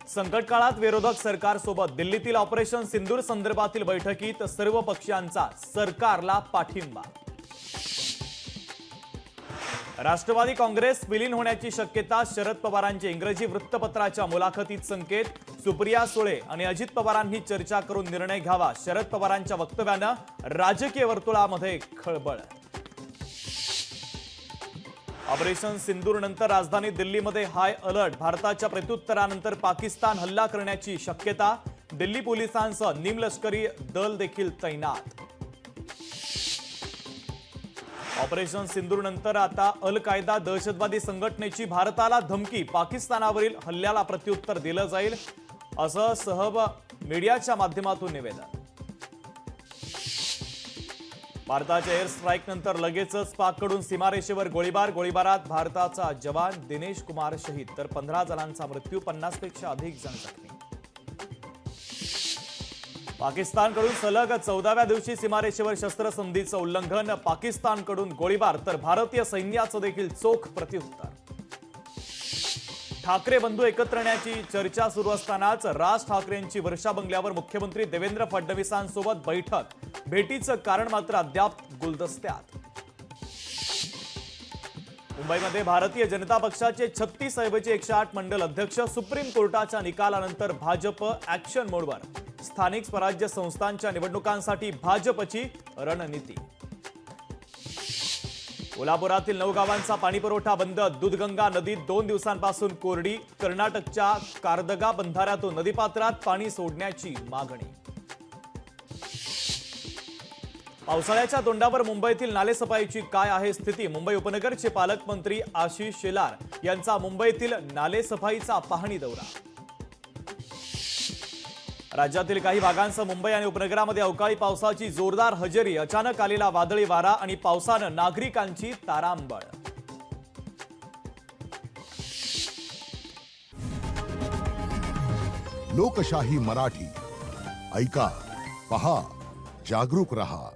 संकट काळात विरोधक सरकारसोबत दिल्लीतील ऑपरेशन सिंदूर संदर्भातील बैठकीत सर्व पक्षांचा सरकारला पाठिंबा। राष्ट्रवादी काँग्रेस विलीन होण्याची शक्यता, शरद पवारांचे इंग्रजी वृत्तपत्राच्या मुलाखतीत संकेत। सुप्रिया सुळे आणि अजित पवारांनी चर्चा करून निर्णय घ्यावा, शरद पवारांच्या वक्तव्यानं राजकीय वर्तुळामध्ये खळबळ। ऑपरेशन सिंदूर नंतर राजधानी दिल्लीमध्ये हाय अलर्ट, भारताच्या प्रत्युत्तरानंतर पाकिस्तान हल्ला करण्याची शक्यता, दिल्ली पोलिसांसह निमलष्करी दल देखील तैनात। ऑपरेशन सिंदूर नंतर आता अल कायदा दहशतवादी संघटनेची भारताला धमकी, पाकिस्तानावरील हल्ल्याला प्रत्युत्तर दिलं जाईल असं सहब मीडियाच्या माध्यमातून निवेदन। भारताच्या एअर स्ट्राईक नंतर लगेचच पाककडून सीमारेषेवर गोळीबारात भारताचा जवान दिनेश कुमार शहीद, तर 15 जणांचा मृत्यू, 50 पेक्षा अधिक जण जखमी। पाकिस्तानकडून सलग 14व्या दिवशी सीमारेषेवर शस्त्रसंधीचं उल्लंघन, पाकिस्तानकडून गोळीबार तर भारतीय सैन्याचं देखील चोख प्रत्युत्तर। ठाकरे बंधू एकत्र येण्याची चर्चा सुरू असतानाच राज ठाकरेंची वर्षा बंगल्यावर मुख्यमंत्री देवेंद्र फडणवीसांसोबत बैठक, भेटीचं कारण मात्र अद्याप गुलदस्त्यात। मुंबईमध्ये भारतीय जनता पक्षाचे 36 ऐवजी 108 मंडल अध्यक्ष, सुप्रीम कोर्टाच्या निकालानंतर भाजप ऍक्शन मोडवर, स्थानिक स्वराज्य संस्थांच्या निवडणुकांसाठी भाजपची रणनीती। कोल्हापुरातील 9 गावांचा पाणीपुरवठा बंद, दूधगंगा नदीत 2 दिवसांपासून कोरडी, कर्नाटकच्या कारदगा बंधाऱ्यातून नदीपात्रात पाणी सोडण्याची मागणी। पावसाळ्याच्या तोंडावर मुंबईतील नालेसफाईची काय आहे स्थिती, मुंबई उपनगरचे पालकमंत्री आशिष शेलार यांचा मुंबईतील नालेसफाईचा पाहणी दौरा। राज्यातील काही भागांसह मुंबई आणि उपनगरामध्ये अवकाळी पावसाची जोरदार हजेरी, अचानक आलेला वादळी वारा आणि पावसानं नागरिकांची तारांबळ। लोकशाही मराठी ऐका, पहा, जागरूक रहा।